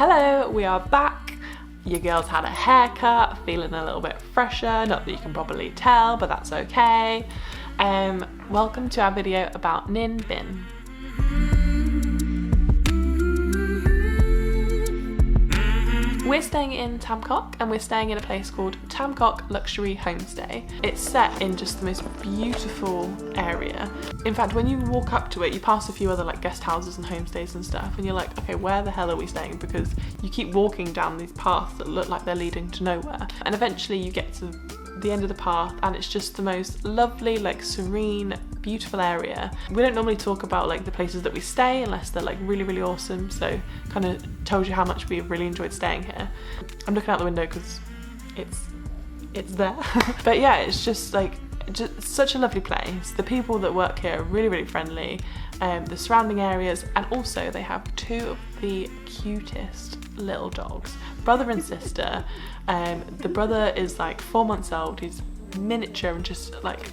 Hello, we are back. Your girl's had a haircut, feeling a little bit fresher, not that you can probably tell, but that's okay. Welcome to our video about Ninh Binh. We're staying in Tam Coc and we're staying in a place called Tam Coc Luxury Homestay. It's set in just the most beautiful area. In fact, when you walk up to it, you pass a few other like guest houses and homestays and stuff, and you're like, okay, where the hell are we staying? Because you keep walking down these paths that look like they're leading to nowhere. And eventually you get to the end of the path and it's just the most lovely, like serene, beautiful area. We don't normally talk about like the places that we stay unless they're like really, really awesome. So kind of told you how much we really enjoyed staying here. I'm looking out the window because it's there. But yeah, it's just like such a lovely place. The people that work here are really, really friendly. The surrounding areas, and also they have two of the cutest little dogs, brother and sister. The brother is like 4 months old. He's miniature and just like,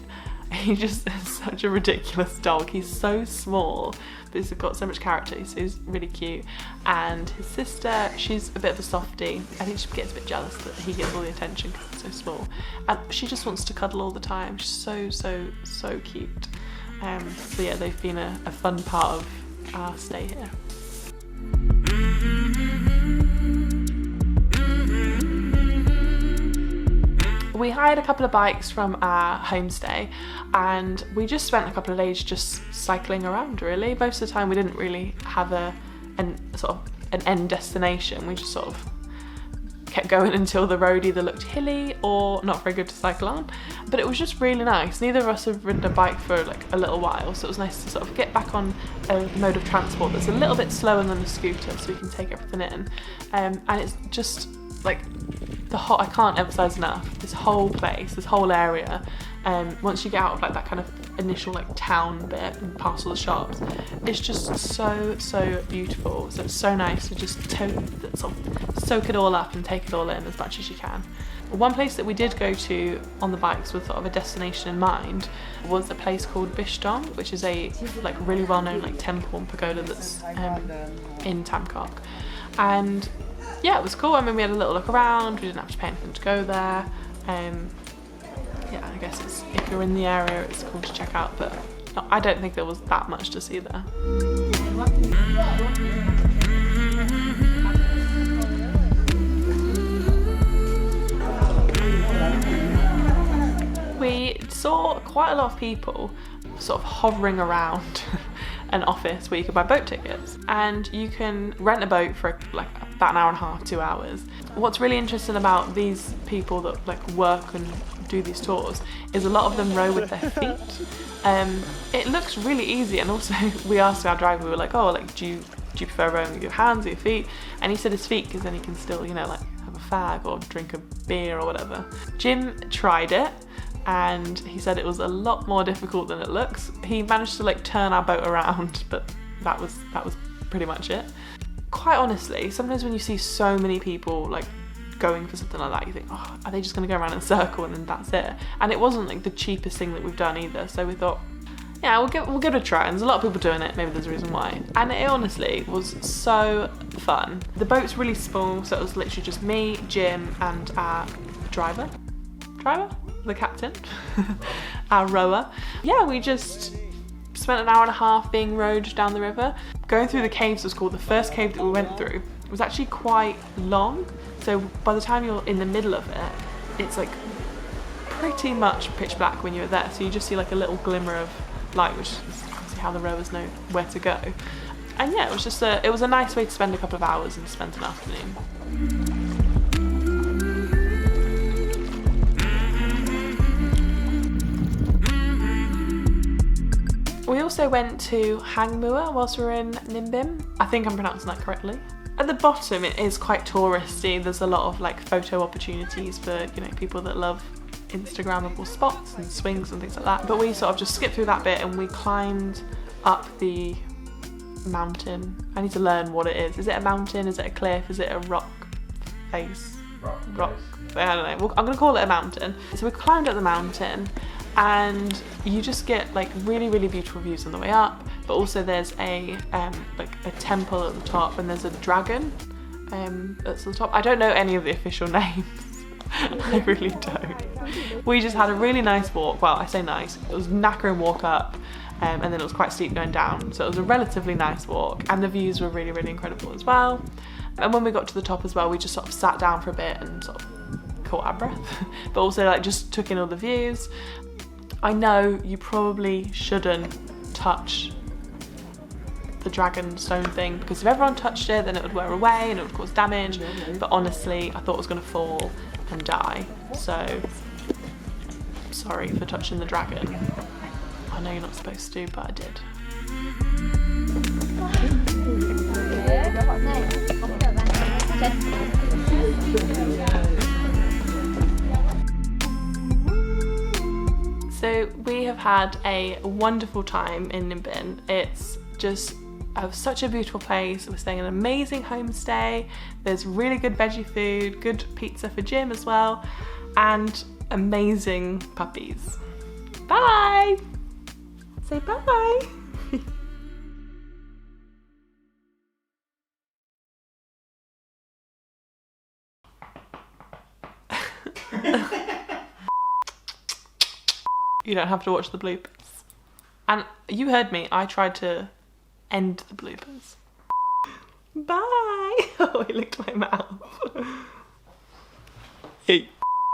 he's just such a ridiculous dog. He's so small, but he's got so much character, so he's really cute. And his sister, she's a bit of a softie. I think she gets a bit jealous that he gets all the attention because he's so small. And she just wants to cuddle all the time. She's so cute. So yeah, they've been a fun part of our stay here. We hired a couple of bikes from our homestay and we just spent a couple of days just cycling around really. Most of the time we didn't really have an end destination. We just sort of kept going until the road either looked hilly or not very good to cycle on. But it was just really nice. Neither of us have ridden a bike for like a little while, so it was nice to sort of get back on a mode of transport that's a little bit slower than a scooter so we can take everything in. And it's just like I can't emphasize enough, this whole place, this whole area, once you get out of like that kind of initial like town bit and past all the shops, it's just so beautiful. So it's so nice to just sort of soak it all up and take it all in as much as you can. One place that we did go to on the bikes with sort of a destination in mind was a place called guesthouse, which is a like really well-known like temple and pagoda that's in Tam Coc. And yeah, it was cool. I mean, we had a little look around, we didn't have to pay anything to go there. Yeah, I guess if you're in the area, it's cool to check out, but I don't think there was that much to see there. We saw quite a lot of people sort of hovering around an office where you could buy boat tickets, and you can rent a boat for like about an hour and a half, 2 hours. What's really interesting about these people that like work and do these tours is a lot of them row with their feet. It looks really easy, and also we asked our driver, we were like, oh, like do you prefer rowing with your hands or your feet? And he said his feet, because then he can still, you know, like have a fag or drink a beer or whatever. Jim tried it and he said it was a lot more difficult than it looks. He managed to like turn our boat around, but that was pretty much it. Quite honestly, sometimes when you see so many people like going for something like that, you think, oh, are they just going to go around in a circle and then that's it? And it wasn't like the cheapest thing that we've done either, so we thought, yeah, we'll give it a try. And there's a lot of people doing it, maybe there's a reason why. And it honestly was so fun. The boat's really small, so it was literally just me, Jim, and our driver? The captain? Our rower. Yeah, we just spent an hour and a half being rowed down the river. Going through the caves was cool. The first cave that we went through was actually quite long, so by the time you're in the middle of it, it's like pretty much pitch black when you're there, so you just see like a little glimmer of light, which is obviously how the rowers know where to go. And yeah, it was just it was a nice way to spend a couple of hours and spend an afternoon. We also went to Hang Mua whilst we were in Ninh Binh. I think I'm pronouncing that correctly. At the bottom it is quite touristy. There's a lot of like photo opportunities for, you know, people that love Instagrammable spots and swings and things like that. But we sort of just skipped through that bit and we climbed up the mountain. I need to learn what it is. Is it a mountain? Is it a cliff? Is it a rock face? Rock. I don't know. I'm gonna call it a mountain. So we climbed up the mountain and you just get like really, really beautiful views on the way up, but also there's a like a temple at the top, and there's a dragon that's the top. I don't know any of the official names. I really don't. We just had a really nice walk. Well, I say nice, it was knackering walk up, and then it was quite steep going down, so it was a relatively nice walk, and the views were really, really incredible as well. And when we got to the top as well, we just sort of sat down for a bit and sort of caught our breath, but also like just took in all the views. I know you probably shouldn't touch the dragon stone thing, because if everyone touched it then it would wear away and it would cause damage, but honestly I thought it was going to fall and die, so sorry for touching the dragon. I know you're not supposed to, but I did. So we have had a wonderful time in Ninh Binh. It's just such a beautiful place. We're staying in an amazing homestay. There's really good veggie food, good pizza for Jim as well, and amazing puppies. Bye! Say bye! You don't have to watch the bloopers. And you heard me, I tried to end the bloopers. Bye! Oh, he licked my mouth. Hey.